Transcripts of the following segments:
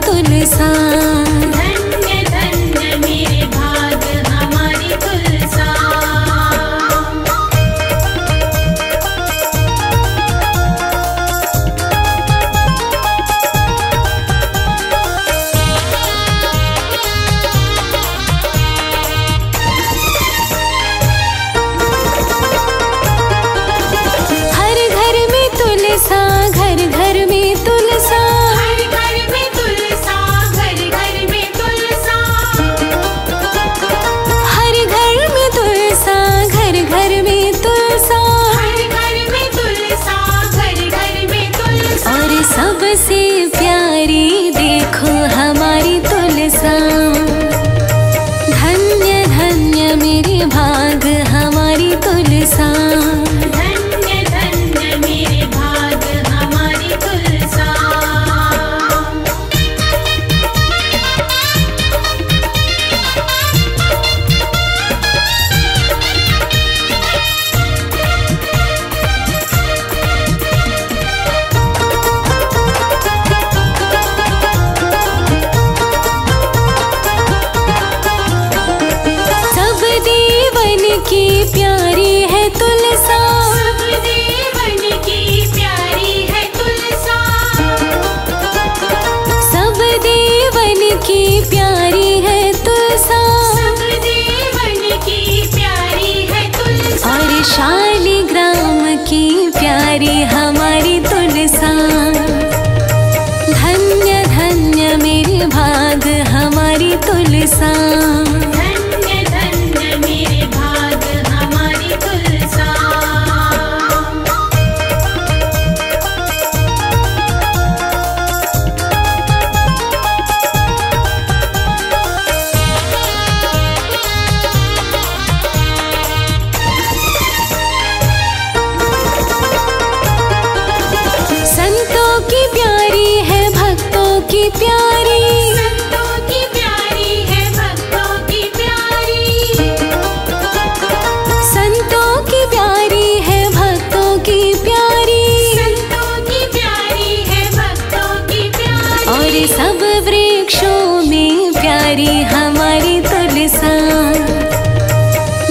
तुलसा। धन्य धन्य मेरे भाग हमारी तुलसा। हर घर में तुलसा, घर घर में तुलसा। हर घर में तुलसा, घर घर में तुलसा। हर घर में तुलसा, घर घर में तुलसा। हर घर में तुलसा, घर घर में तुलसा। और सबसे प्यारी देखो हमारी तुलसा। धन्य धन्य मेरे भाग हमारी तुलसा। धन्य धन्य मेरे भाग हमारी तुलसा। सब देवन की प्यारी है तुलसा। सब देवन की प्यारी है तुलसा। सब देवन की प्यारी है तुलसा। सब देवन की प्यारी है तुलसा। और शालिग्राम की प्यारी हमारी तुलसा। धन्य धन्य मेरे भाग हमारी तुलसा। धन्य धन्य मेरे भाग हमारी तुलसा। संतों की प्यारी है भक्तों की प्यारी। संतों की प्यारी है भक्तों की प्यारी। संतों की प्यारी है भक्तों की प्यारी। संतों की प्यारी है भक्तों की प्यारी। और सब वृक्षों में प्यारी हमारी तुलसा।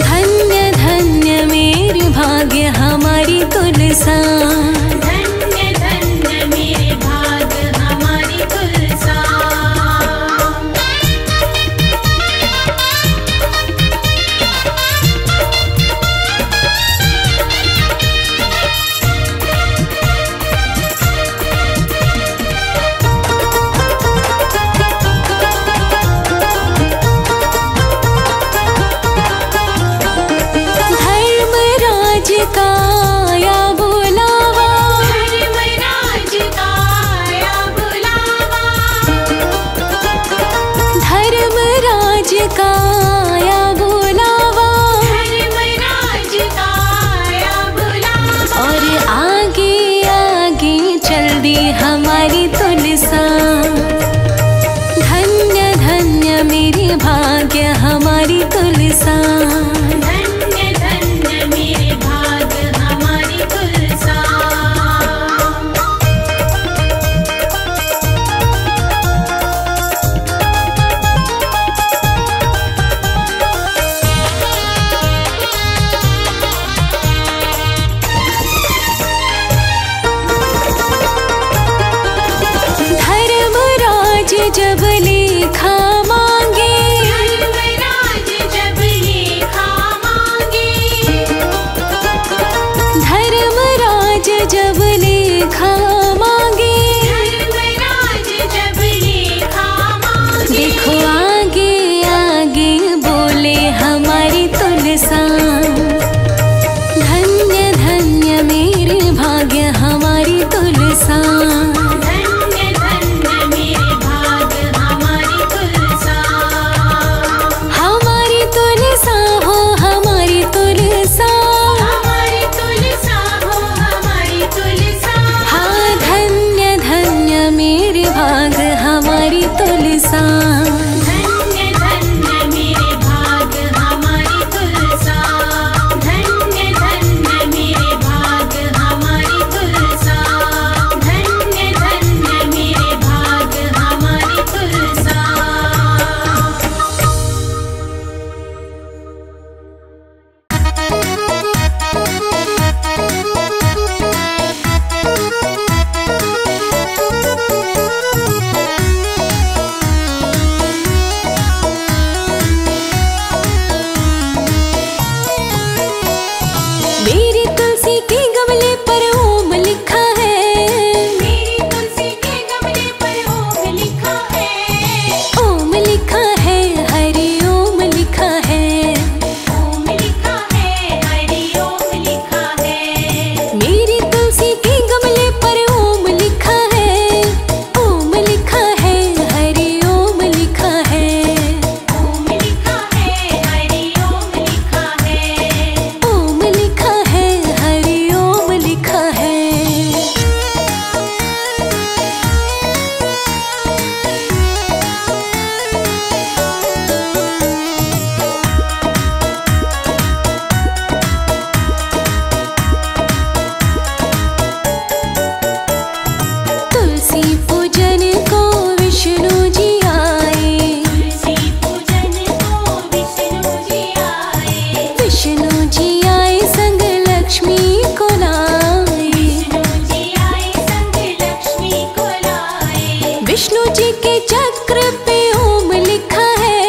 धन्य धन्य मेरे भाग्य हमारी तुलसा। धन्य धन्य मेरे भाग हमारी तुलसा। धर्मराज का आया बुलावा। धर्मराज का आया बुलावा। धर्मराज का आया बुलावा। धर्मराज का आया बुलावा। और आगे आगे चल दी हमारी तुलसा। धन्य धन्य मेरे भाग्य हमारी तुलसा। धन्य धन्य मेरे भाग हमारी तुलसा। धर्मराज जब लेखा मांगे। धर्मराज जब लेखा मांगे। धर्मराज जब लेखा मांगे। धर्मराज जब लेखा मांगे। देखो आगे आगे बोले हमारी तुलसा। धन्य धन्य मेरे भाग्य हमारी तुलसा। धन्य धन्य मेरे भाग हमारी तुलसा। हमारी तुलसा हो हमारी तुलसा। हमारी तुलसा हो हमारी तुलसा। हाँ धन्य धन्य मेरे भाग हमारी तुलसा। धन्य धन्य मेरे भाग हमारी तुलसा। धन्य धन्य मेरे भाग हमारी तुलसा। धन्य धन्य मेरे भाग हमारी विष्णु जी के चक्र पे ओम लिखा है।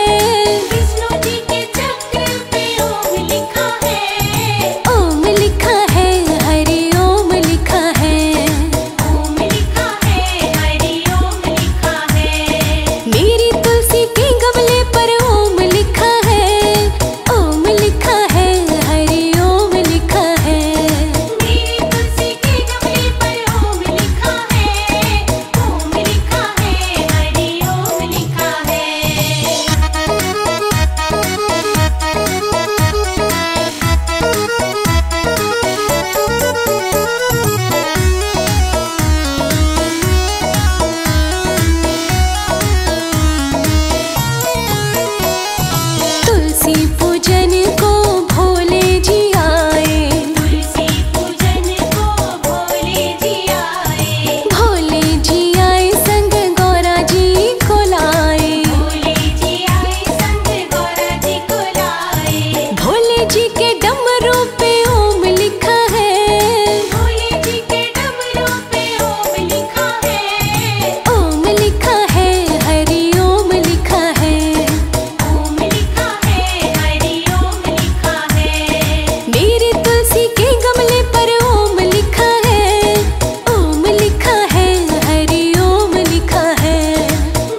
विष्णु जी के चक्र पे ओम लिखा है। ओम लिखा है, हरि ओम लिखा है। ओम लिखा है, हरि ओम लिखा है। मेरी तुलसी के गमले पर ओम लिखा है। ओम लिखा है, हरि ओम लिखा है। मेरी तुलसी के गमले पर ओम लिखा है। ओम लिखा है, हरि ओम लिखा है। तुलसी पूजन को भोले जी आए। तुलसी पूजन को भोले जी आए। भोले जी आए संग गौरा जी को लाए। भोले जी आए संग गौरा जी को लाए। भोले जी के डमरू पे ओम लिखा है। भोले जी के डमरू पे ओम लिखा है। ओम लिखा है, हरि ओम लिखा है। ओम लिखा है, हरि ओम लिखा है। मेरी तुलसी के गमले पर ओम लिखा है। ओम लिखा है, हरि ओम लिखा है।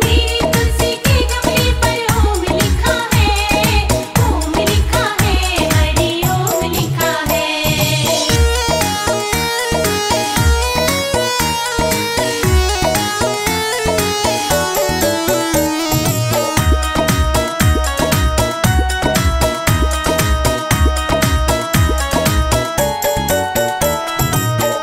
मेरी तुलसी के गमले पर ओम लिखा है। ओम लिखा है, हरि ओम लिखा है।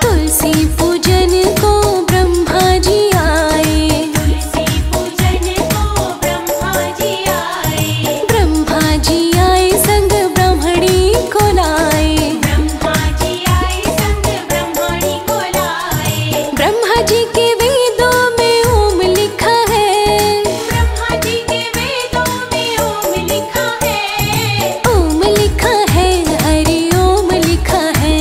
तुलसी पूजन को ब्रह्मा जी आए। तुलसी पूजन को ब्रह्मा जी आए। ब्रह्मा जी आए संग ब्राह्मणी को लाए। ब्रह्मा जी आए संग ब्रह्मणी को लाए। ब्रह्मा जी के वेदों में ओम लिखा है। ब्रह्मा जी के वेदों में ओम लिखा है। ओम लिखा है, हरि ओम लिखा है।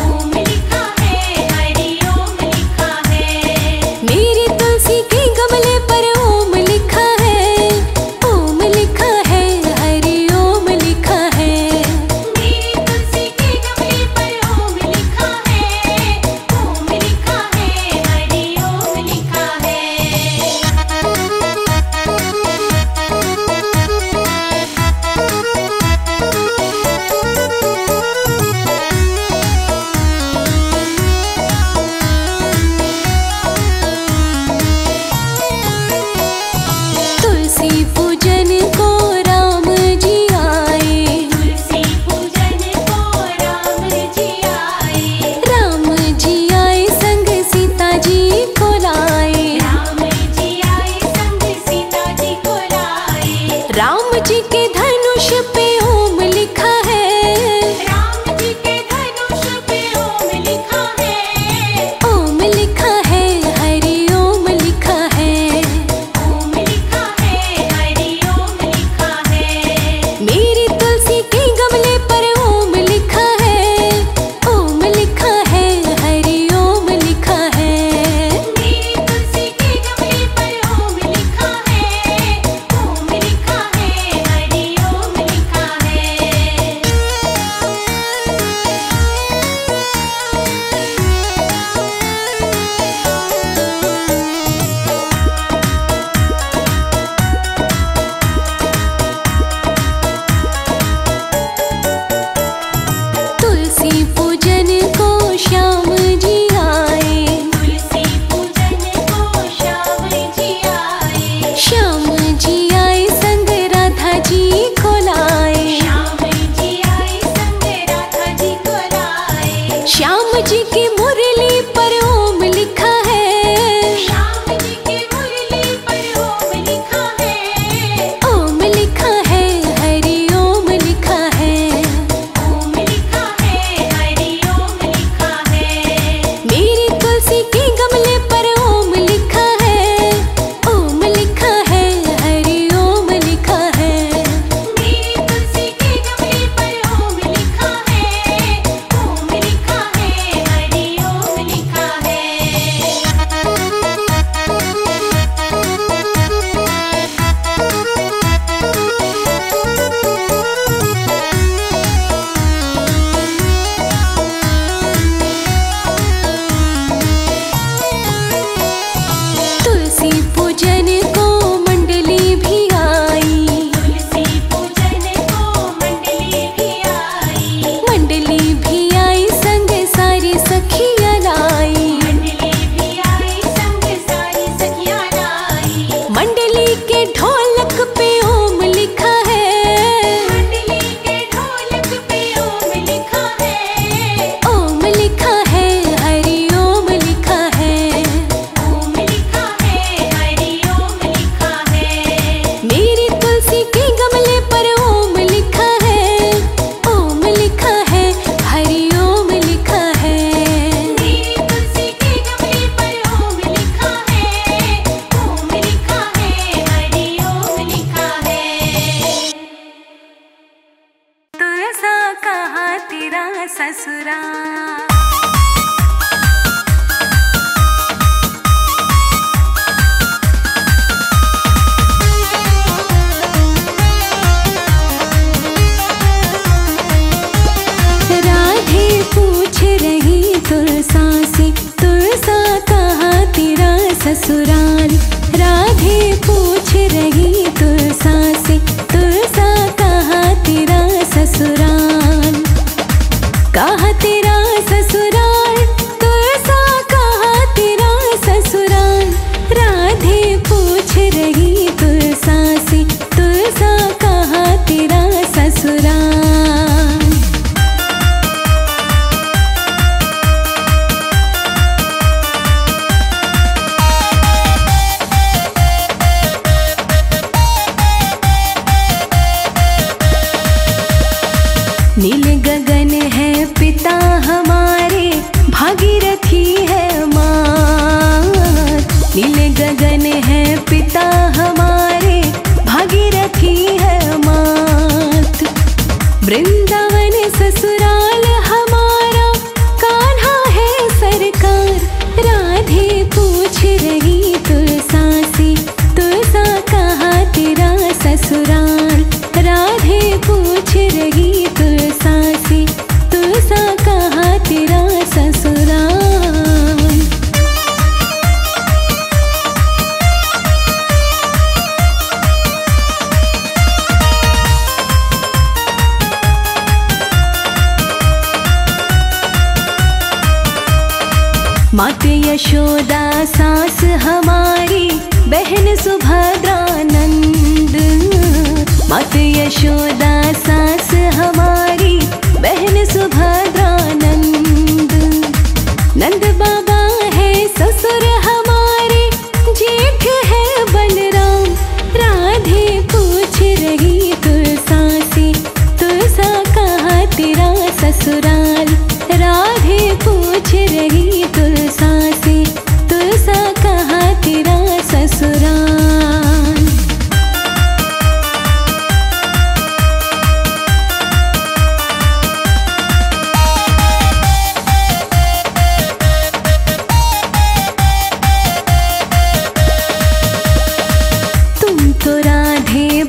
ओम लिखा है, हरि ओम लिखा है। मेरी तुलसी के गमले पर ओम लिखा है। ओम लिखा है, हरि ओम लिखा है। मेरी तुलसी के गमले पर ओम लिखा है। ओम लिखा है, हरि ओम लिखा है। तुलसी पूजन को राम जी आए। तुलसी पूजन को राम जी आए। राम जी आए संग सीता जी को लाए। राम जी आए संग सीता जी को लाए। राम जी के धनुष पे ओम लिखा है। राम जी के धनुष पे ओम लिखा है। ओम लिखा है, हरि ओम लिखा है। ओम लिखा है, हरि ओम लिखा है। मेरी तुलसी के गमले पर ओम लिखा है। ओम लिखा है, हरि ओम लिखा है। मेरी तुलसी के गमले पर ओम लिखा है। ओम लिखा है, हरि मात यशोदा सास हमारी, बहन सुभद्रा नंद। मात यशोदा सास हमारी, बहन सुभद्रा नंद। नंद बाबा है ससुर हमारे, जेठ है बलराम। राधे पूछ रही तुलसा से, तुलसा कहाँ तेरा ससुराल। राधे पूछ रही तुलसा से, तुलसा कहाँ तेरा ससुराल।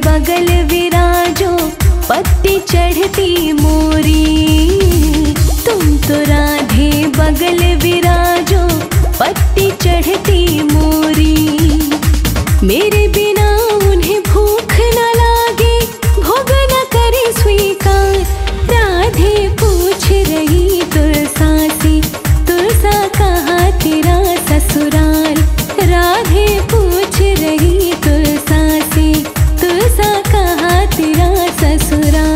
बगल विराजो पत्ती चढ़ती मोरी। तुम तो राधे बगल विराजो पत्ती चढ़ती मोरी। मेरे बिना उन्हें भूख न लागे, भोग न करे स्वीकार। राधे पूछ रही तुलसा से, तुलसा कहाँ तेरा ससुराल। राधे पूछ रही तुलसा से, तुलसा कहाँ तेरा ससुराल।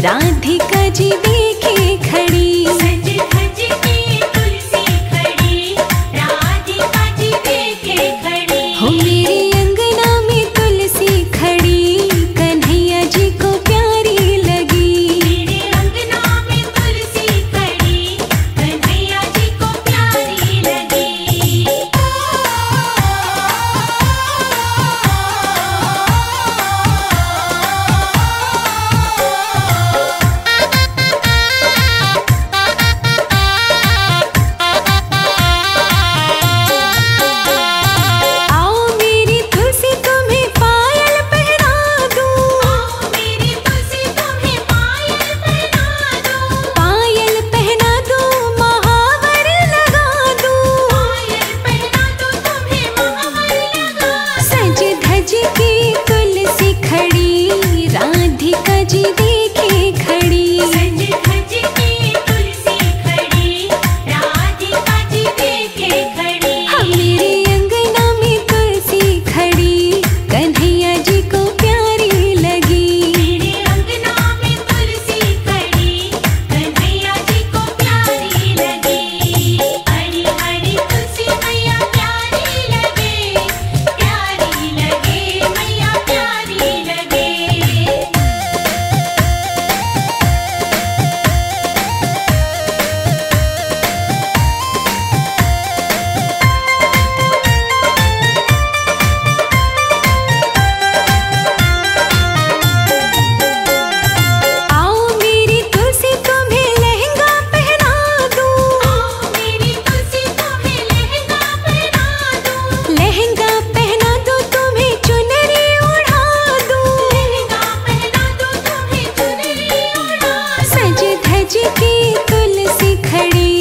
राधिका जी देखे खड़ी। सज धज के तुलसी खड़ी, राधिका जी देखे खड़ी। हो मेरे अंगना में तुलसी खड़ी, कन्हैया जी को प्यारी लगी। मेरे अंगना में तुलसी खड़ी, कन्हैया जी को प्यारी लगी। आओ मेरी तुलसी तुम्हें पायल पहना दूं। आओ मेरी तुलसी तुम्हें पायल पहना दूं। पायल पहना दूं, महावर लगा दूं। पायल पहना दूं, तुम्हें महावर लगा दूं। सज धज के तुलसी खड़ी, राधिका जी देखे खड़ी। सज धज के तुलसी खड़ी, राधिका जी देखे खड़ी। हम मेरे अंगना में तुलसी खड़ी, कन्हैया जी को प्यारी लगी। मेरे अंगना में तुलसी खड़ी, कन्हैया जी को प्यारी लगी। हरी हरी तुलसी मैया प्यारी लगे, प्यारी लगे मैया प्यारी लगे। आओ मेरी तुलसी तुम्हें लहंगा पहना दूं। आओ मेरी तुलसी तुम्हें लहंगा पहना दूं। लहंगा पहना दूं, तुम्हें चुनरी ओढ़ा दूं। लहंगा पहना दूं, तुम्हें चुनरी ओढ़ा दूं। सज धज के तुलसी खड़ी,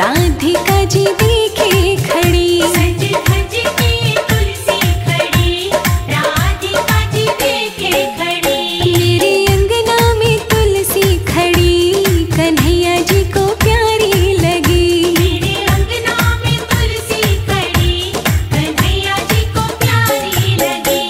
राधिका जी देखे खड़ी। सज धज के तुलसी खड़ी, राधिका जी देखे खड़ी। मेरे अंगना में तुलसी खड़ी, कन्हैया जी को प्यारी लगी। मेरे अंगना में तुलसी खड़ी, कन्हैया जी को प्यारी लगी।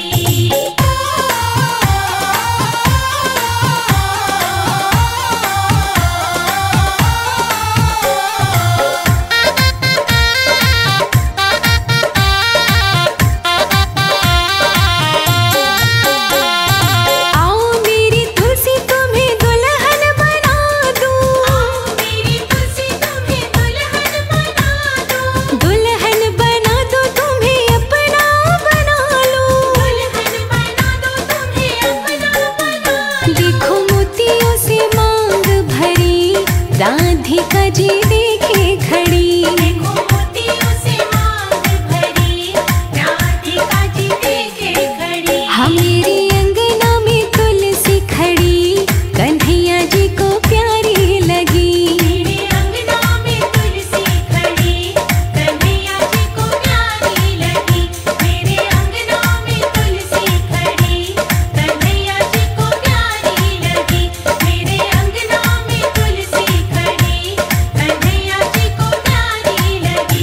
आओ मेरी तुलसी तुम्हें दुल्हन बना दूं। आओ मेरी तुलसी तुम्हें दुल्हन बना दूं। दुल्हन बना दो, तुम्हें अपना बना लूं। दुल्हन बना दो, तुम्हें अपना बना लूं। देखो मोतियों से मांग भरी, राधिका जी देखे खड़ी। देखो मोतियों से मांग भरी, राधिका जी देखे खड़ी। हम मेरे अंगना में तुलसी खड़ी, कन्हैया जी को प्यारी लगी। मेरे अंगना में तुलसी खड़ी, कन्हैया जी को प्यारी लगी। मेरे अंगना में तुलसी खड़ी, कन्हैया जी को प्यारी लगी। मेरे अंगना में तुलसी खड़ी, कन्हैया जी को प्यारी लगी।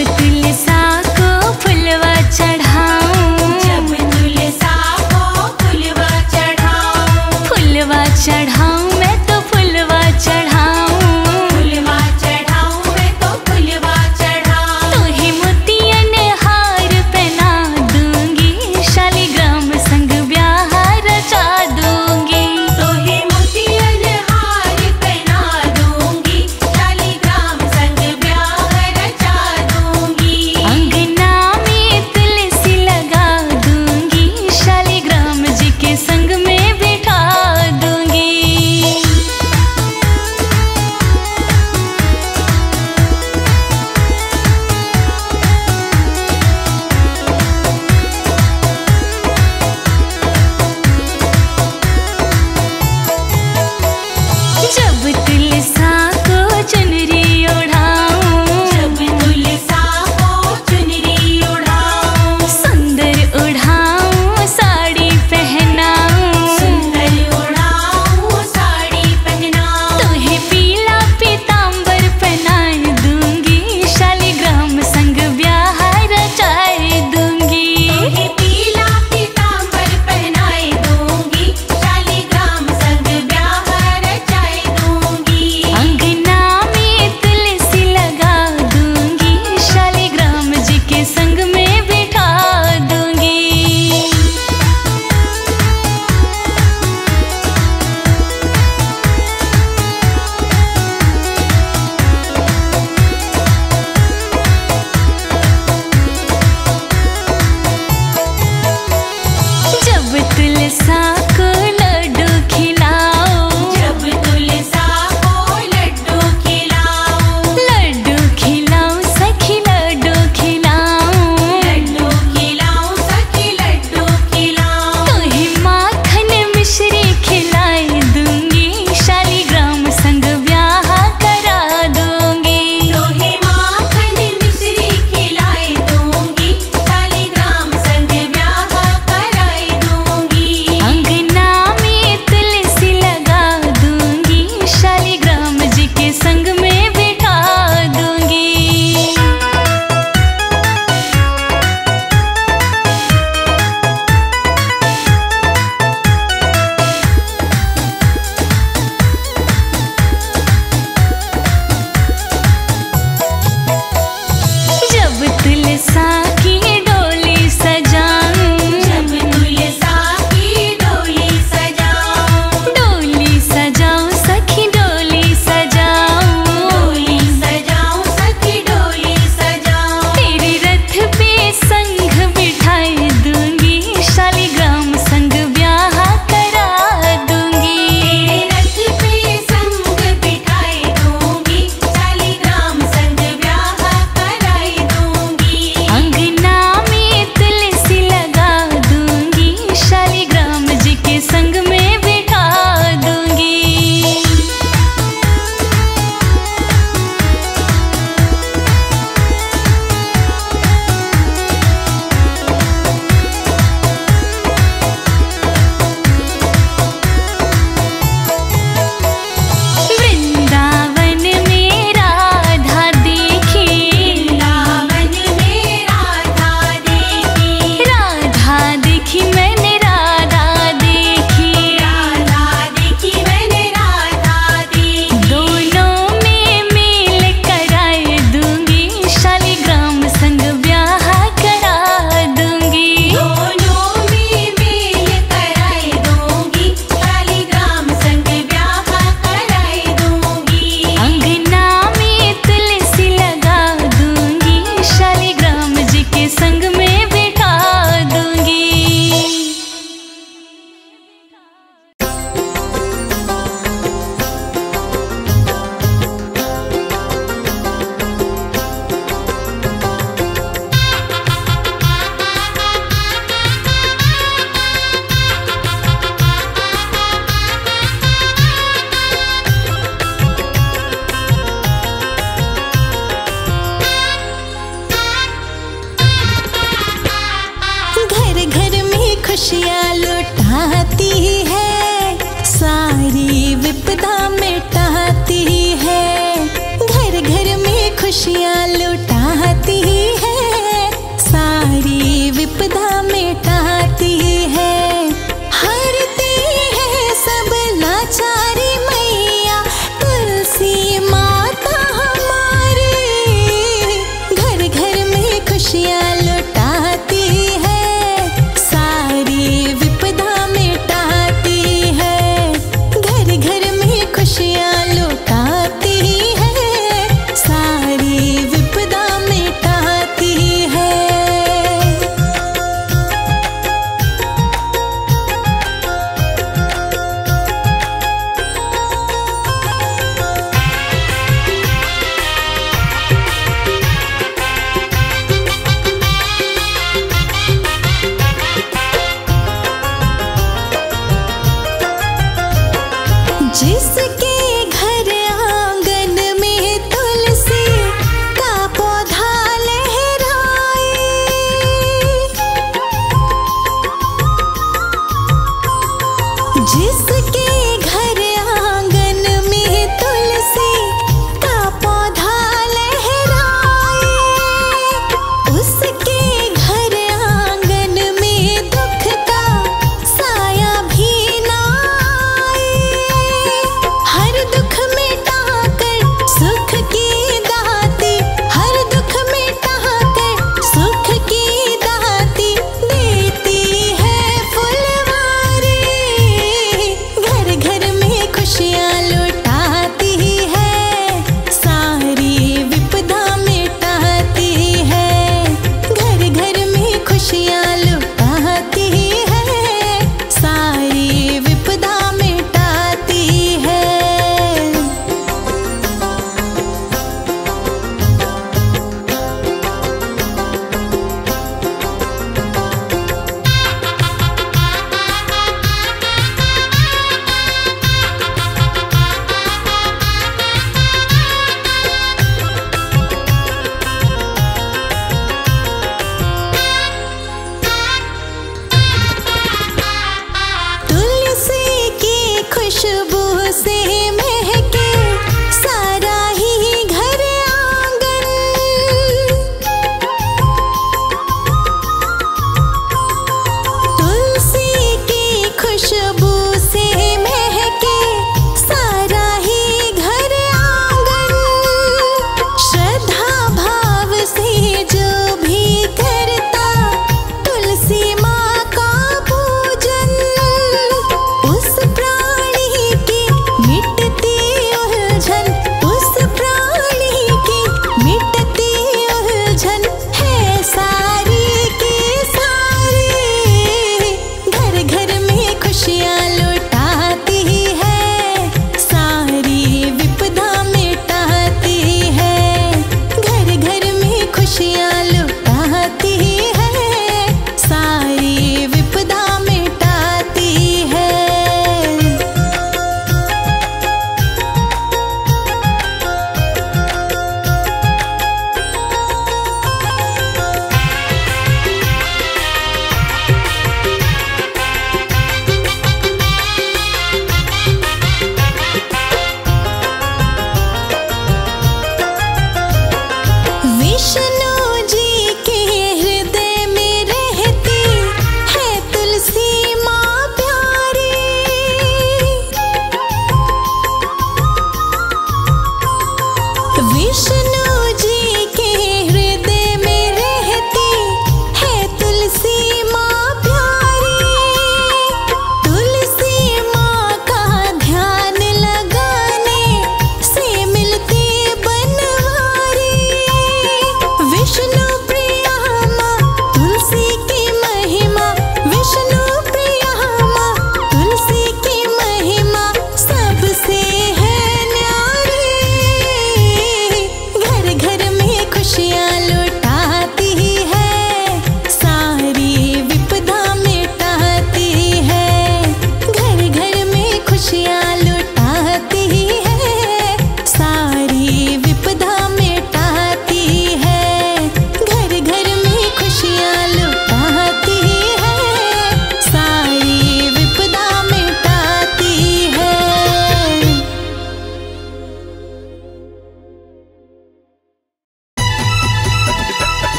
तुलसा को फुलवा चढ़ाऊं, जब तुलसा को फुलवा चढ़ाऊं, फुलवा चढ़ाऊं मैं तो फुलवा चढ़ाऊं, फुलवा चढ़ाऊं मैं तो फुलवा चढ़ाऊं। तुहे मोतियन हार पहना दूंगी, शालिग्राम संग ब्याह रचा दूंगी। तोहे मोतियन हार पहना दूंगी, शालिग्राम संग ब्याह रचा दूंगी। अंगना में तुलसी लगा दूंगी, शालिग्राम जी के संग में बिठा दूंगी। जब तुलसा को चुनरी ओढ़ाऊं, जब तुलसा को चुनरी ओढ़ाऊं, सुंदर ओढ़ाऊं साड़ी पहनाऊं, सुंदर ओढ़ाऊं साड़ी पहनाऊं। तुहे पीला पीतांबर पहनाए दूंगी, शालिग्राम संग ब्याह रचाए दूंगी। तोहे पीला पीतांबर पहनाए दूंगी, शालिग्राम संग ब्याह रचाए दूंगी। अंगना में तुलसी लगा दूंगी, शालिग्राम जी के संग में बिठा दूंगी। जब तुलसा को लड्डू खिलाऊं, जब तुलसा को लड्डू खिलाऊं, लड्डू खिलाऊं सखी लड्डू खिलाऊं, लड्डू खिलाऊं सखी लड्डू खिलाऊं। तुहे माखन मिश्री खिलाए दूंगी, शालिग्राम संग ब्याह करा दूंगी। तोहे माखन मिश्री खिलाए दूंगी, शालिग्राम संग ब्याह कराए दूंगी। अंगना में तुलसी लगा दूंगी, शालिग्राम जी के संग में बिठा दूंगी। जब तुलसा की डोली सजाऊं, जब तुलसा की डोली सजाऊं, डोली सजाऊं सखी डोली सजाऊं, डोली सजाऊं सखी डोली सजाऊं। तेरे रथ पे संग बिठाए दूंगी, शालिग्राम संग ब्याह करा दूंगी। तेरे रथ पे संग बिठाए दूंगी, शालिग्राम संग ब्याह कराए दूंगी। अंगना में तुलसी लगा दूंगी, शालिग्राम जी के संग में बिठा दूंगी। वृंदावन में राधा देखी, वृंदावन में राधा देखी, राधा देखी मैंने राधा देखी, राधा देखी मैंने राधा देखी। दोनों में मेल कराए दूंगी, शालिग्राम संग ब्याह करा दूंगी। दोनों में मेल कराए दूंगी, शालिग्राम संग ब्याह कराए दूंगी। अंगना में तुलसी लगा दूंगी, शालिग्राम जी के संग में बिठा दूंगी। घर घर में खुशियाँ लुटाती है, सारी विपदा मिटाती है। घर घर में खुशियाँ लुटाती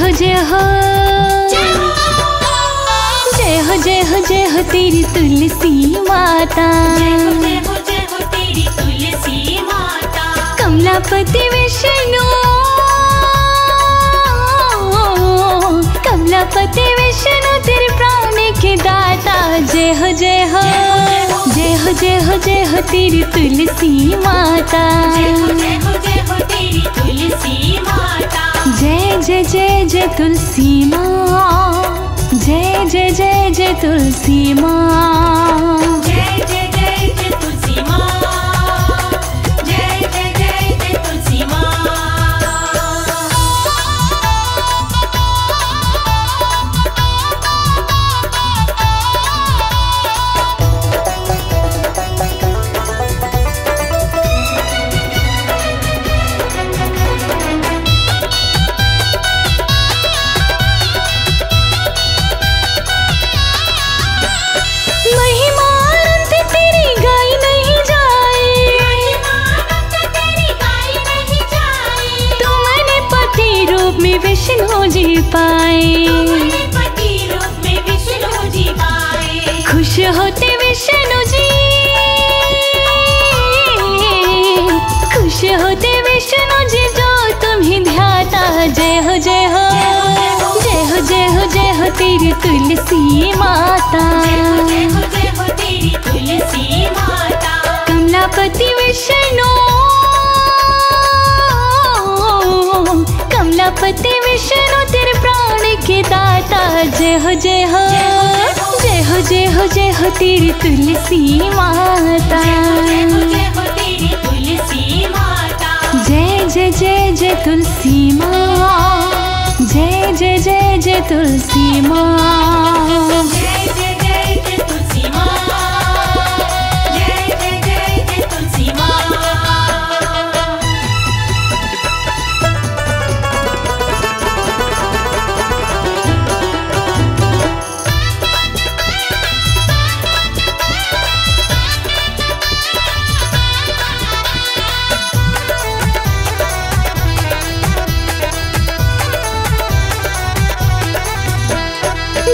हो जय हो जय हो जय हो जय हो तेरी तुलसी माता। जय हो तेरी तुलसी माता। कमलापति विष्णु कमलापति विष्णु तेरे प्राण के दाता। जय हो जय हो जय हो जय हो जय हो तेरी तुलसी माता। जय हो तेरी तुलसी माता। जय जय जय जय तुलसी माँ। जय जय जय जय तुलसी माँ। जय जय जय जय तुलसी माँ। जय जय जय जय तुलसी माँ। विष्णु जी पाए पति रूप में विष्णु जी पाए। खुश होते विष्णु जी खुश होते विष्णु जी जो तुम्हें ध्याता। जय हो जय हो जय हो जय हो जय हो तेरी तुलसी माता। जय हो तेरी तुलसी माता। कमलापति विष्णु कमलापति विष्णु तेरे प्राण के दाता। जय हो जय हो जय हो जय हो जय हो तेरी तुलसी माता। जय हो तेरी तुलसी माता। जय जय जय जय तुलसी माँ। जय जय जय जय तुलसी माँ। जय जय जय जय तुलसी माँ। जय जय जय जय तुलसी माँ।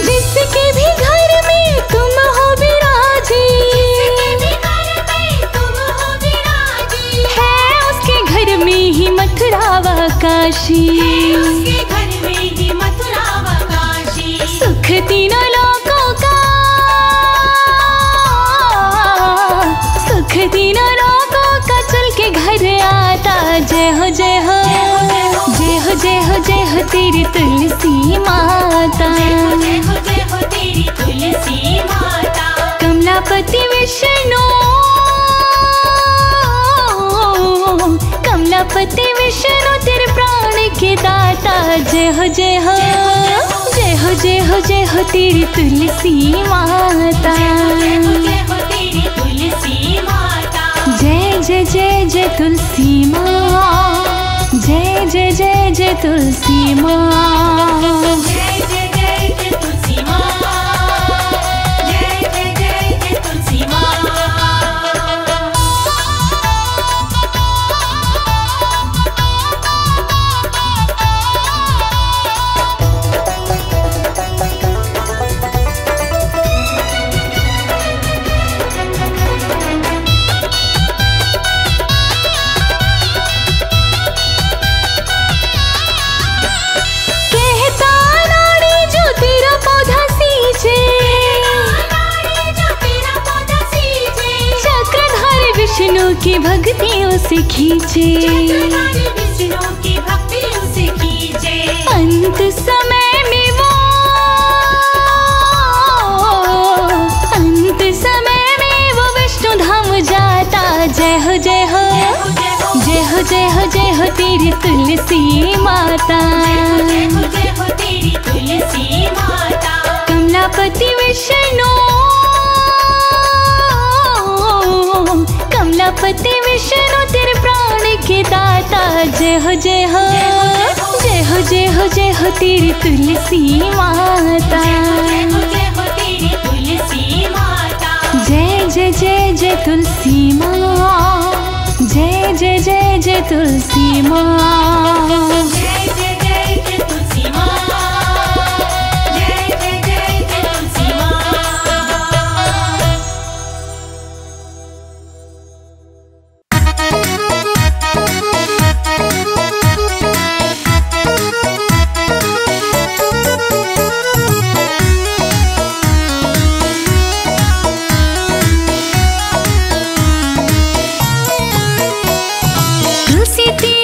जिसके भी घर में तुम हो विराजी है उसके घर में ही मथुरा व काशी। उसके घर में ही मथुरा व काशी। सुख तीनों लोकों का सुख तीनों लोकों का चल के घर आता। जय हो जय हो जय हो जय हो जय हो तेरी तुलसी माता। जय हो तेरी तुलसी माता। कमलापति विष्णु कमलापति विष्णु तेरे प्राण के दाता। जय हो जय हो जय हो जय हो जय हो तेरी तुलसी माता। जय हो तेरी तुलसी माता। जय जय जय जय तुलसी माँ। जय जय जय जय तुलसी माँ। जय जय जय जय तुलसी माँ। जय जय जय जय तुलसी माँ। विष्णु की भक्ति उसे खींचे। विष्णु की भक्ति उसे खींचे। अंत समय में वो अंत समय में वो विष्णु धाम जाता। जय हो जय हो जय हो जय हो जय हो तेरी तुलसी माता। जय हो तेरी तुलसी माता। कमलापति विष्णु कमलापति विष्णु तेरे प्राण के दाता। जय हो जय हो जय हो जय हो जय हो तेरी तुलसी माता। जय हो तेरी तुलसी माता। जय जय जय जय तुलसी माँ। जय जय जय जय तुलसी माँ। जय जय जय जय तुलसी माँ।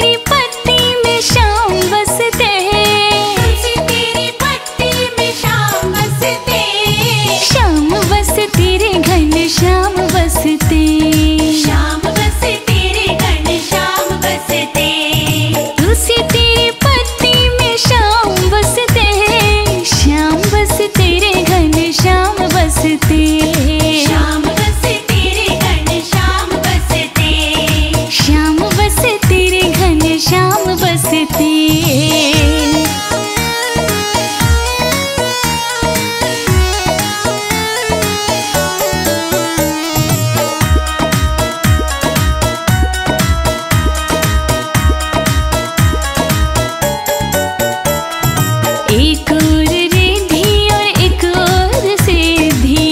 तेरी पत्ती में शाम बसते हैं, तुलसी तेरी पत्ती में शाम बसते, शाम बसते रे घन श्याम बसते, शाम बसते रे घन श्याम बसते, तुलसी तेरी पत्ती में शाम बसते हैं, श्याम बसते रे घन श्याम बसते, श्याम बसते रे घन श्याम बसते, श्याम बसते रे घन श्याम बसते। एक और रिद्धि और एक और सिद्धि,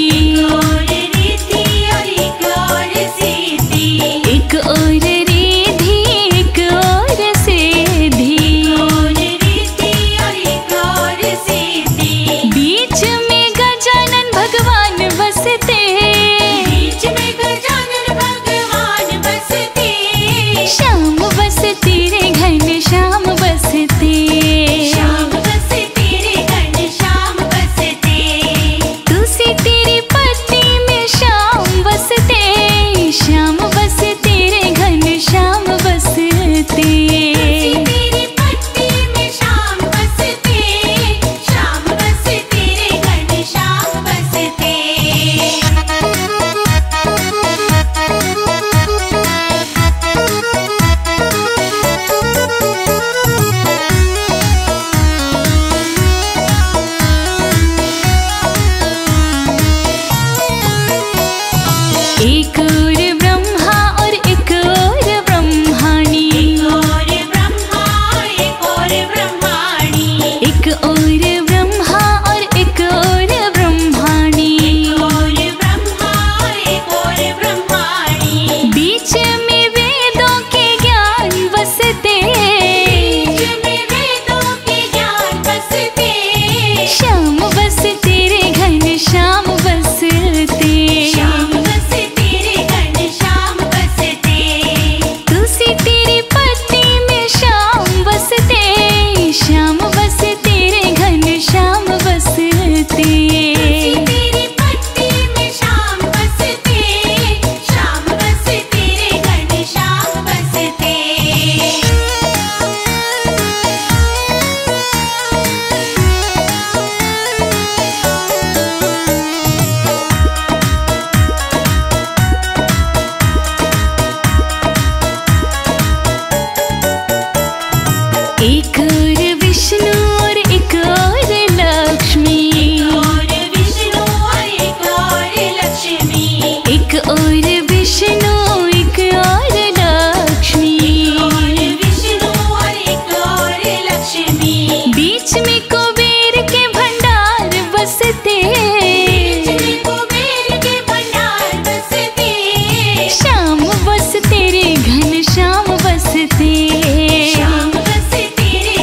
और रीति और एक और सीधी, एक और रिद्धि एक और सिद्धि, और रीति और एक और सीधी, बीच में गजानन भगवान बसते, बीच में गजानन भगवान बसते, श्याम बसते रे घन श्याम बसते, श्याम बसते रे घन श्याम बसते, तुलसी तेरी पत्ती में श्याम बसते, श्याम बसते रे घन श्याम बसते, तेरी पत्ती में श्याम बसते, श्याम बसते रे घन श्याम बसते। एक और ब्रह्मा और एक और ब्रह्माणी, और ब्रह्मा एक और ब्रह्माणी, एक और ब्रह्मा और एक और ब्रह्माणी, और ब्रह्मा एक और ब्रह्माणी, बीच में वेदों के ज्ञान बसते, बीच में वेदों के ज्ञान बसते, श्याम बसते रे घन श्याम बसते, श्याम बसते रे घन श्याम बसते, तुलसी तेरी पत्ती में श्याम बसते, श्याम बसते रे घन श्याम बसते, तेरी पत्ती में श्याम बसते, श्याम बसते रे घन श्याम बसते। एक और विष्णु और एक और लक्ष्मी, और विष्णु और एक और लक्ष्मी, एक और विष्णु एक और लक्ष्मी, और विष्णु और एक और लक्ष्मी, बीच में कुबेर के भंडार बसते, बीच में कुबेर के भंडार बसते, श्याम बसते रे घन श्याम बसते, श्याम बसते रे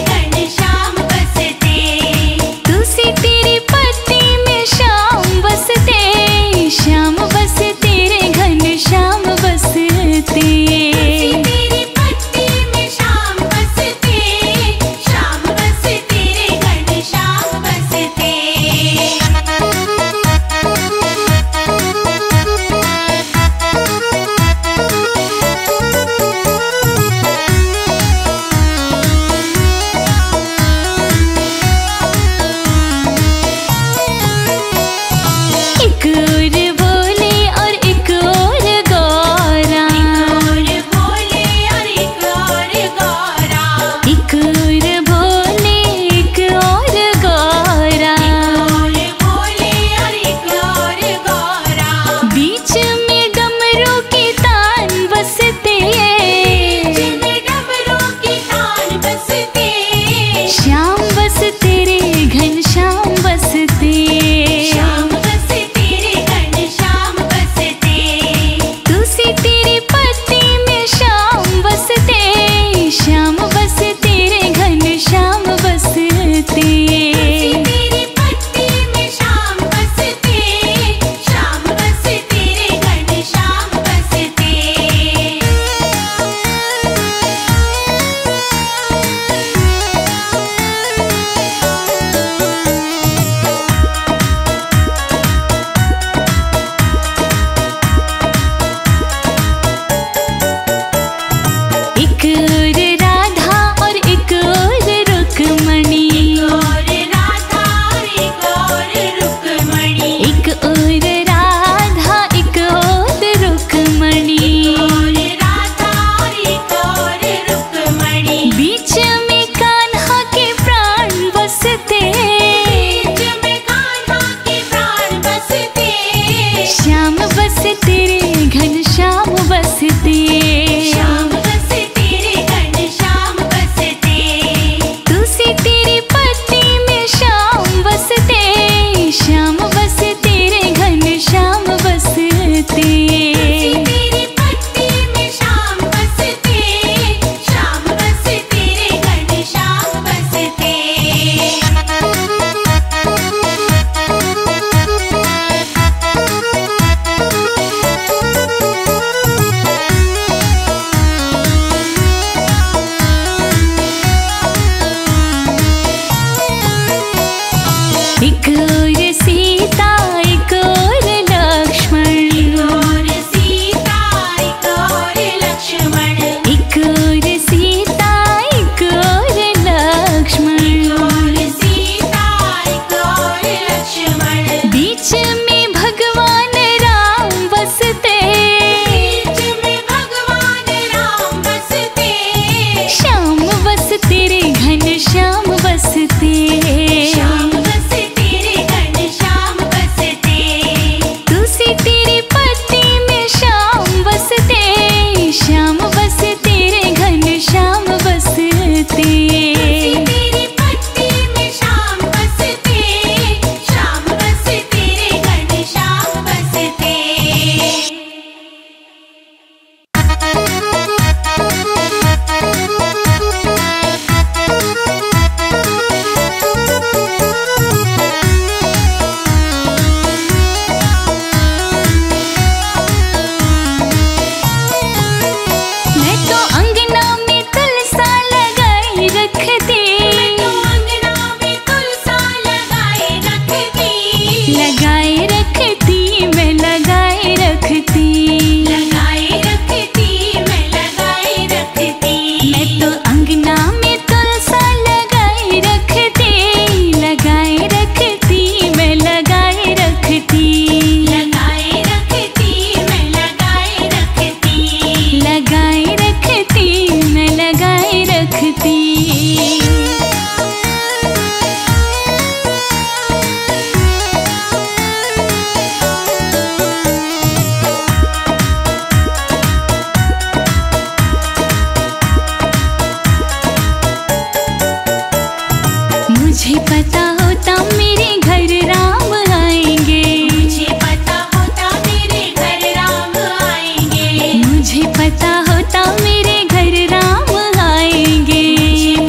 मुझे पता होता मेरे घर राम आएंगे, मुझे पता होता मेरे घर राम आएंगे, मुझे पता होता मेरे घर राम आएंगे।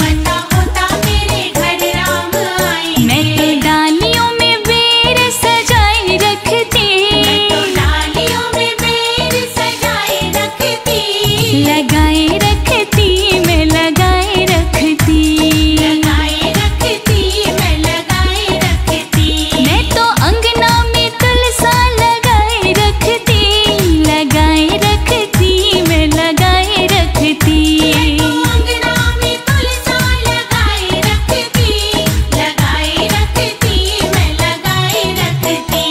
पता होता मेरे घर राम आएंगे। मैं तो डालियों में बेर सजाए रखती, तो डालियों में बेर सजाए रखती, लगाए रखती मैं लगाए रखती। लगाए रखती मैं लगाए रखती। मैं तो अंगना में तुलसा लगाए रखती, लगाए रखती मैं लगाए रखती। अंगना में तुलसा लगाए रखती, लगाए रखती मैं लगाए रखती।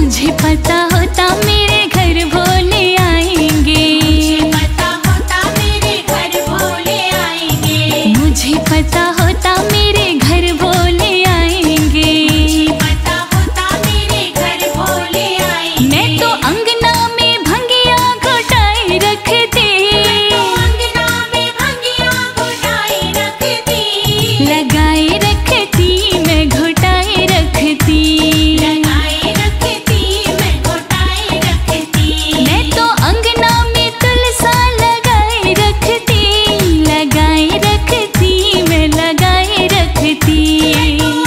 मुझे पता होता मेरे घर भोले आएंगे, पता होता मेरे घर भोले आएंगे, मुझे पता होता मेरे घर भोले आएंगे। पता होता मेरे घर भोले आएंगे। मैं तो अंगना में भंगिया घोटाए रखती, अंगना में भंगिया घोटाए रखती, लगाए रखती मैं घोटाए रखती। लगाए रखती मैं घोटाए रखती। मैं तो अंगना में तुलसा लगाए रखती, लगाए रखती मैं लगाए रखती।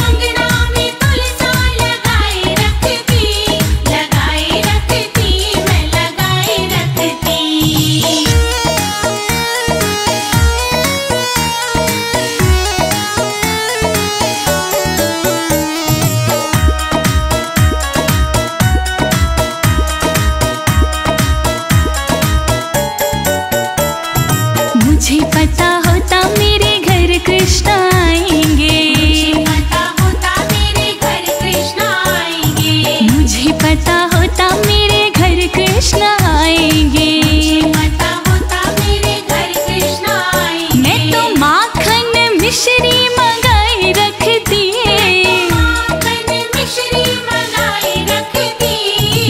अंगना में तुलसा लगाए रखती, लगाए रखती मैं लगाए रखती। मुझे पता होता मेरे घर कृष्ण आएंगे, पता होता मेरे घर कृष्ण आएंगे, मुझे पता होता मेरे घर कृष्ण आएंगे। पता होता मेरे घर कृष्ण आएंगे। मैं तो माखन मिश्री मंगाए रखती, माखन मिश्री मंगाए रखती,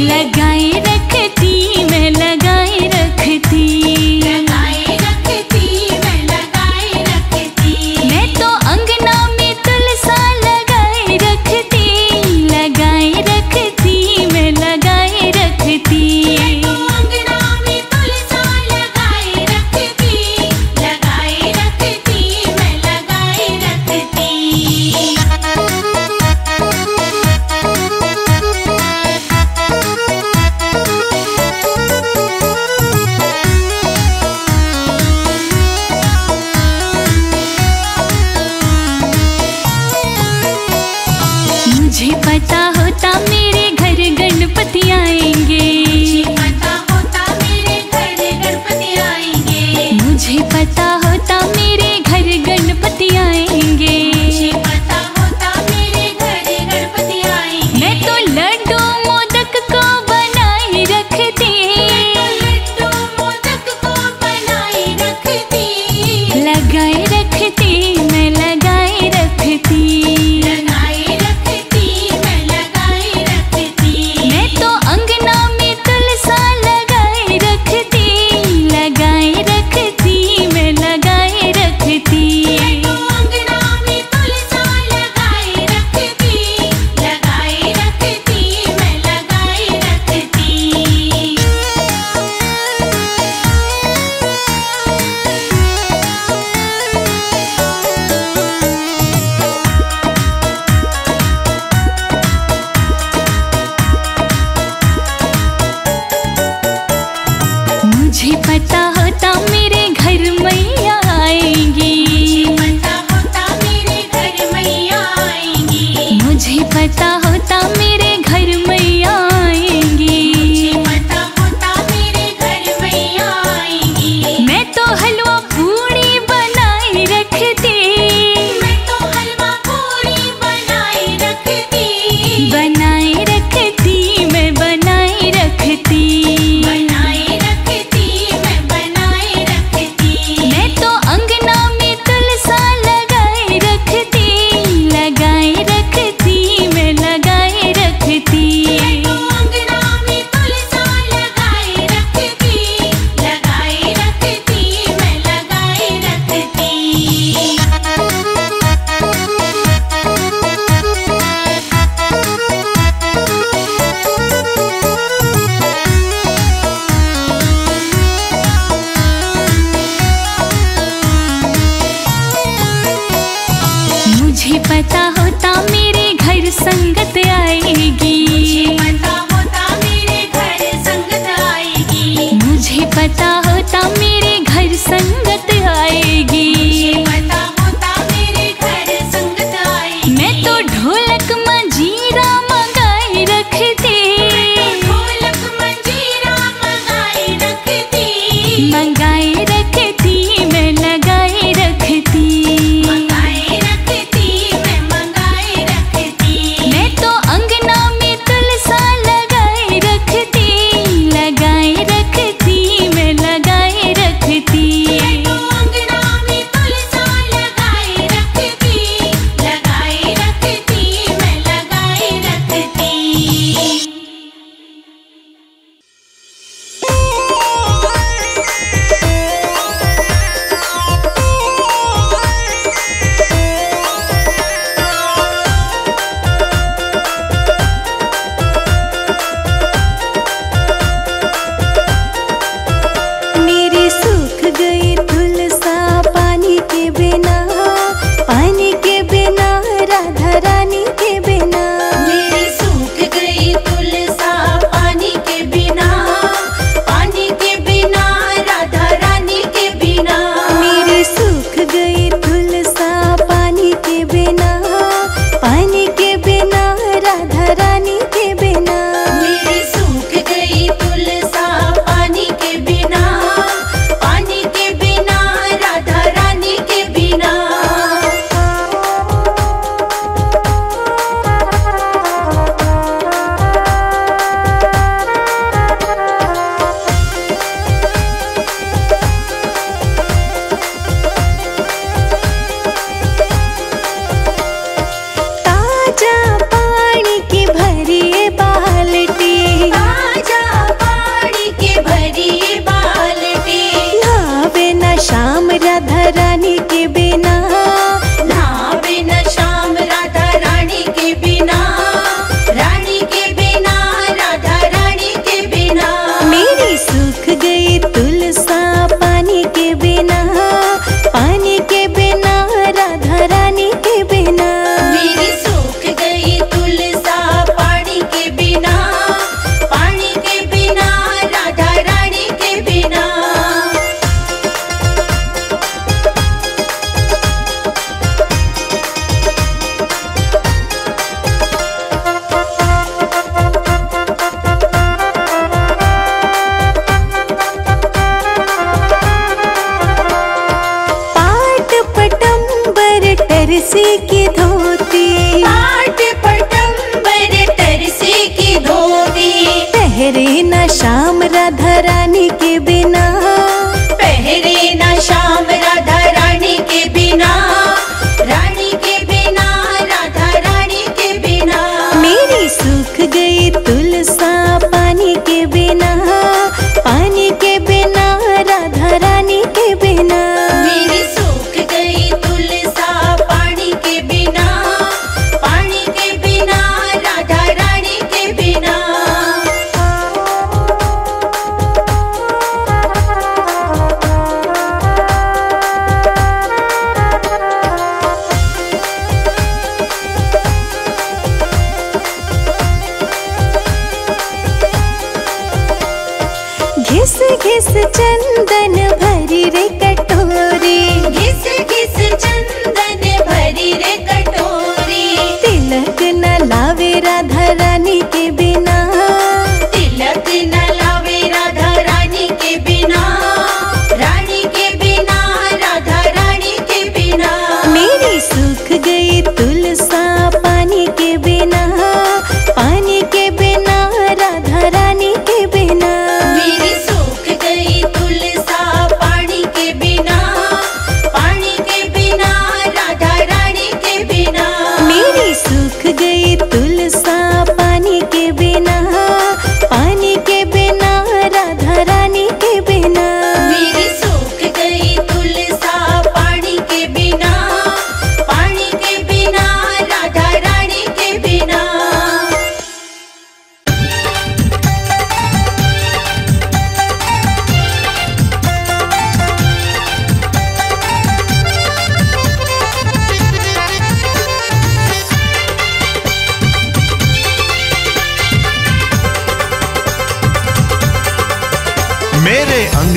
लगाए रखती मैं लगाए रखती। लगाए रखती मैं लगाए रखती। मैं तो अंगना में तुलसा लगाए रखती, लगाए रखती मैं लगाए रखती। अंगना में तुलसा लगाए रखती, लगाए रखती मैं लगाए रखती। मुझे पता होता मेरे घर गणपति आएंगे, पता होता मेरे घर गणपति आएंगे, मुझे पता होता मेरे घर गणपति आएंगे। पता होता मेरे घर गणपति आएंगे। मैं तो लड्डू मोदक को बनाए रखती, लड्डू मोदक को बनाए रखती, लगाए रखती मैं लगाए रखती। लगाए रखती मैं लगाए रखती। मैं तो अंगना में तुलसा लगाए रखती, लगाए रखती मैं लगाए रखती। अंगना में तुलसा लगाए रखती, लगाए रखती मैं लगाए रखती। मुझे पता होता मेरे घर मैया आएंगी, पता होता मेरे घर मैया आएंगी, मुझे पता होता मेरे घर मैया आएंगी। पता होता मेरे घर मैया आएंगी। मैं तो हलवा पूड़ी बनाए रखती, मैं तो हलवा पूरी बनाए रखती, बनाए रखती मैं बनाए रखती। बनाए रखती मैं बनाए रखती। पता होता मेरे घर संगत आएगी। मुझे पता होता मेरे घर संगत आएगी। मैं तो ढोलक मंजीरा मंगाए रखती, ढोलक मंजीरा मंगाए रखती। मंगाए रखती मैं लगाए रखती। मंगाए रखती मैं मंगाए रखती। मैं तो अंगना में तुलसा लगाए रखती, लगाए रखती मैं लगाए रखती। मैं तो अंगना में तुलसा लगाए रखती, लगाए रखती मैं लगाए रखती।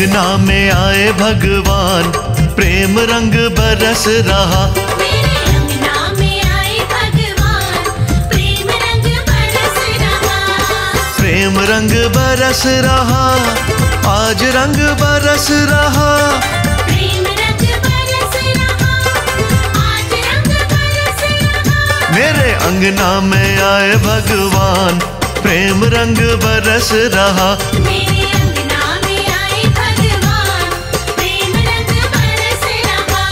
अंगना में आए भगवान, प्रेम रंग बरस रहा। मेरे अंगना में आए भगवान, प्रेम रंग बरस रहा। प्रेम रंग बरस रहा, आज रंग बरस रहा। प्रेम रंग बरस रहा, आज रंग बरस रहा। मेरे अंगना में आए भगवान, प्रेम रंग बरस रहा। मेरे अंगना में आए भगवान, प्रेम रंग बरस रहा।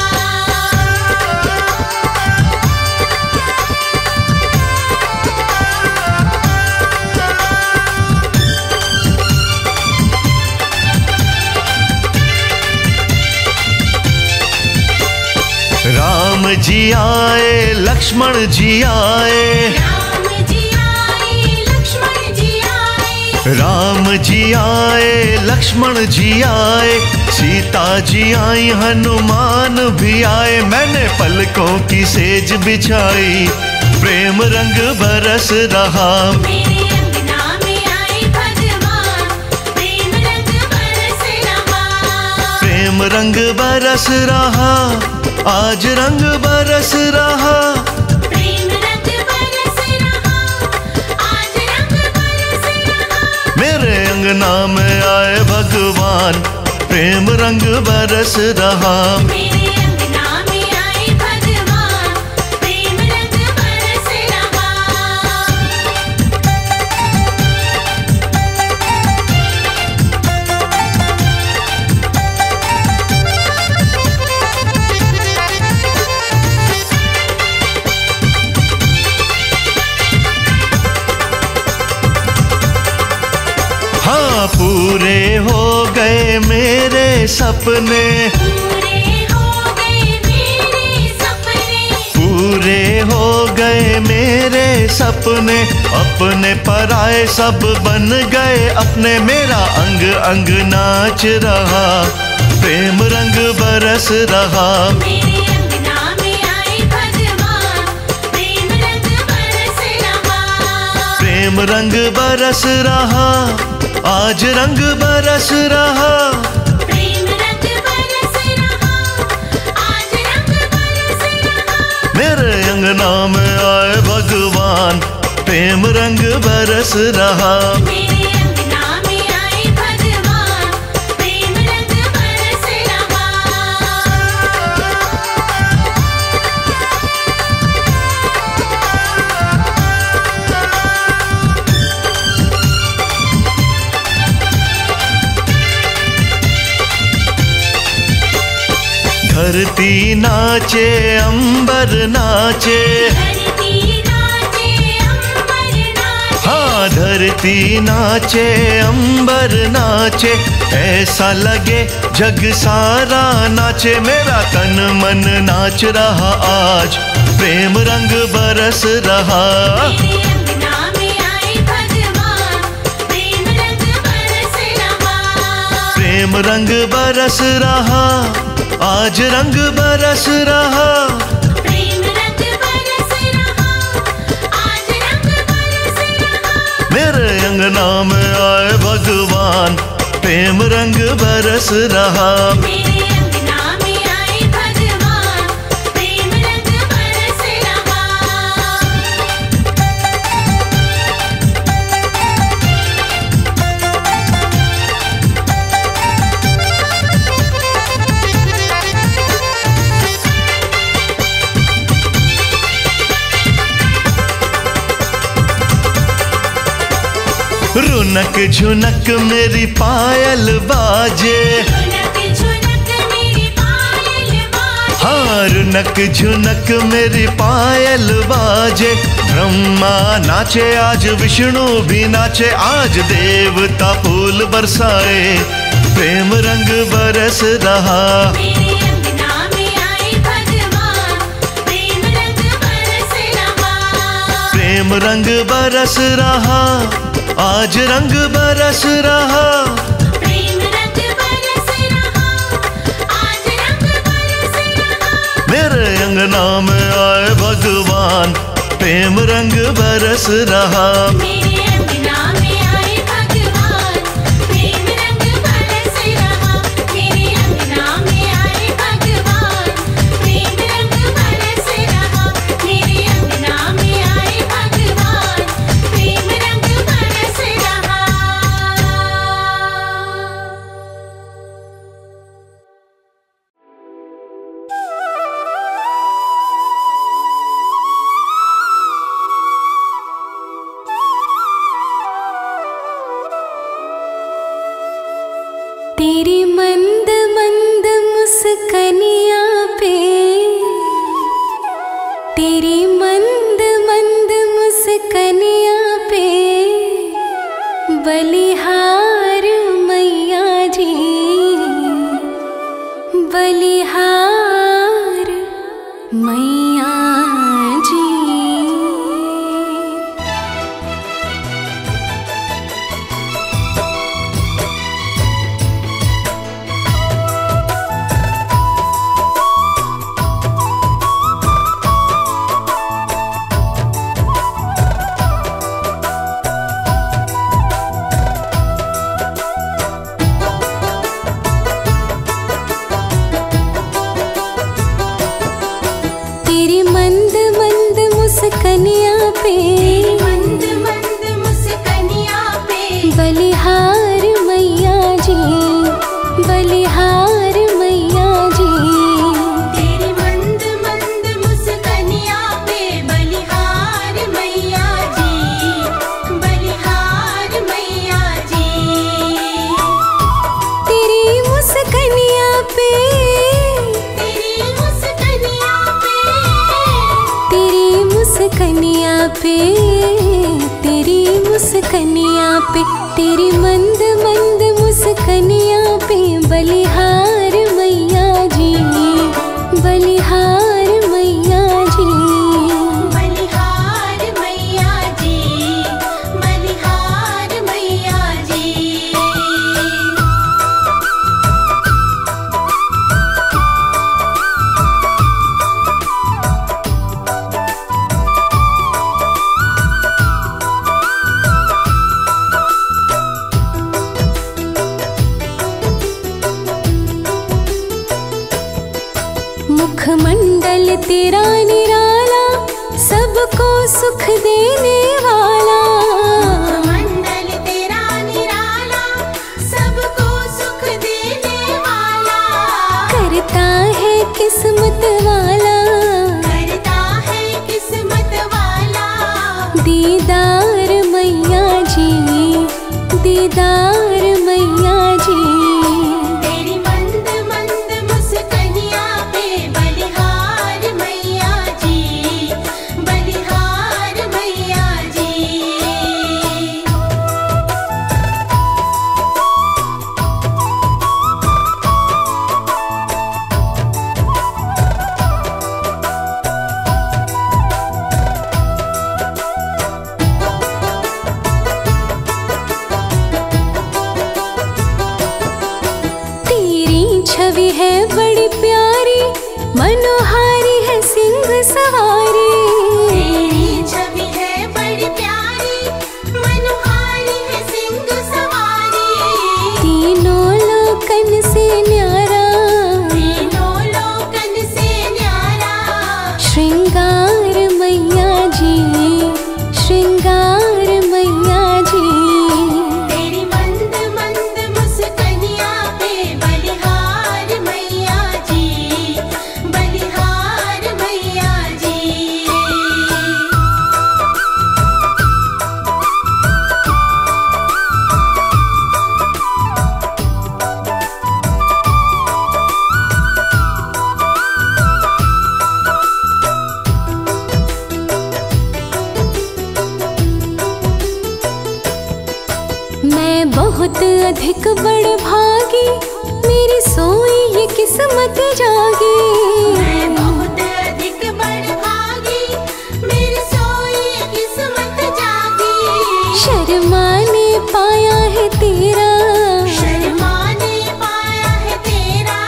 राम जी आए, लक्ष्मण जी आए। राम जी आए, लक्ष्मण जी आए। राम जी आए, लक्ष्मण जी आए। सीता जी आई, हनुमान भी आए। मैंने पलकों की सेज बिछाई, प्रेम रंग बरस रहा। मेरे अंगना में आए भगवान, प्रेम रंग बरस रहा। प्रेम रंग बरस रहा, आज रंग बरस रहा। प्रेम रंग बरस रहा, आज रंग बरस रहा। मेरे अंगना में आए भगवान, प्रेम रंग बरस रहा। मेरे अंगना में आए भगवान, प्रेम रंग बरस रहा। हाँ, पूरे हो गए मेरे सपने। पूरे हो गए मेरे सपने। पूरे हो गए मेरे सपने। अपने पराए सब बन गए अपने। मेरा अंग अंग नाच रहा, प्रेम रंग बरस रहा। मेरे अंगना में आए भगवान, प्रेम रंग बरस रहा। प्रेम रंग बरस रहा, आज रंग बरस रहा। प्रेम रंग बरस रहा, आज रंग बरस रहा। मेरे अंगना में आए भगवान, प्रेम रंग बरस रहा। मेरे अंगना में आए भगवान, प्रेम रंग बरस रहा। धरती नाचे, अंबर नाचे। धरती नाचे, अंबर नाचे। हाँ, धरती नाचे, अंबर नाचे। ऐसा लगे जग सारा नाचे। मेरा तन मन नाच रहा आज, प्रेम रंग बरस रहा। मेरे अंगना में आए भगवान, प्रेम रंग बरस रहा। प्रेम रंग बरस रहा, आज रंग बरस रहा। प्रेम रंग बरस रहा, आज रंग बरस रहा। मेरे अंगना में आए भगवान, प्रेम रंग बरस रहा। मेरे अंगना में आए भगवान, प्रेम रंग बरस रहा। रुनक झुनक मेरी पायल बाजे। झुनक झुनक मेरी पायल बाजे। हाँ, रुनक झुनक मेरी पायल बाजे। ब्रह्मा नाचे आज, विष्णु भी नाचे आज। देवता फूल बरसाए, प्रेम रंग बरस रहा। मेरे अंगना में आए भगवान, प्रेम रंग बरस रहा। प्रेम रंग बरस रहा, आज रंग बरस रहा। प्रेम रंग बरस रहा, आज रंग बरस रहा। मेरे अंगना में आए भगवान, प्रेम रंग बरस रहा। मेरे अंगना में आए भगवान, प्रेम रंग बरस रहा। बलिहार मैया जी। तेरी मंद मंद मुस्कनिया पे, मंद मंद मुस्कनिया पे, बलिहार मैया जी, बलिहार मैया जी। तेरी मंद मंद मुस्कनिया पे, बलिहार मैया जी, बलिहार मैया जी। तेरी मुस्कनिया पे, तेरी मुस्कनिया पे, तेरी मुस्कनिया पे, तेरी मुस्कनिया पे, तेरी मंद मंद मुस्कनिया पे, बलिहार मैया जी, बलिहार मैया जी। बलिहार मैया जी, बलिहार मैया जी। मुखमंडल तेरा निराला, सबको सुख देने वाला। मंडल तेरा निराला, सबको सुख देने वाला। करता है किस्मत वाला, करता है किस्मत वाला। दीदार मैया जी, दीदार मैया जी। तेरी मंद मंद मुस्कनिया पे, बलिहार मैया जी, बलिहार मैया जी। तेरी छवि है बड़ी प्यारी, मनोहारी है सिंह सवारी। तेरी छवि है बड़ी प्यारी, मनोहारी है सिंह सवारी। तीनों लोकन से न्यारा, तीनों लोकन से न्यारा। श्रृंगार मैया जी, श्रृंगार मैया जी। तेरी मंद मंद मुस्कनिया पे, बलिहार मैया जी, बलिहार मैया जी। मैं बहुत अधिक बड़ भागी, मेरी सोई ये किस्मत जागी। मैं बहुत अधिक बड़ भागी, मेरी सोई किस्मत जागी। शर्मा ने पाया है तेरा, शर्मा ने पाया है तेरा।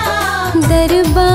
दरबार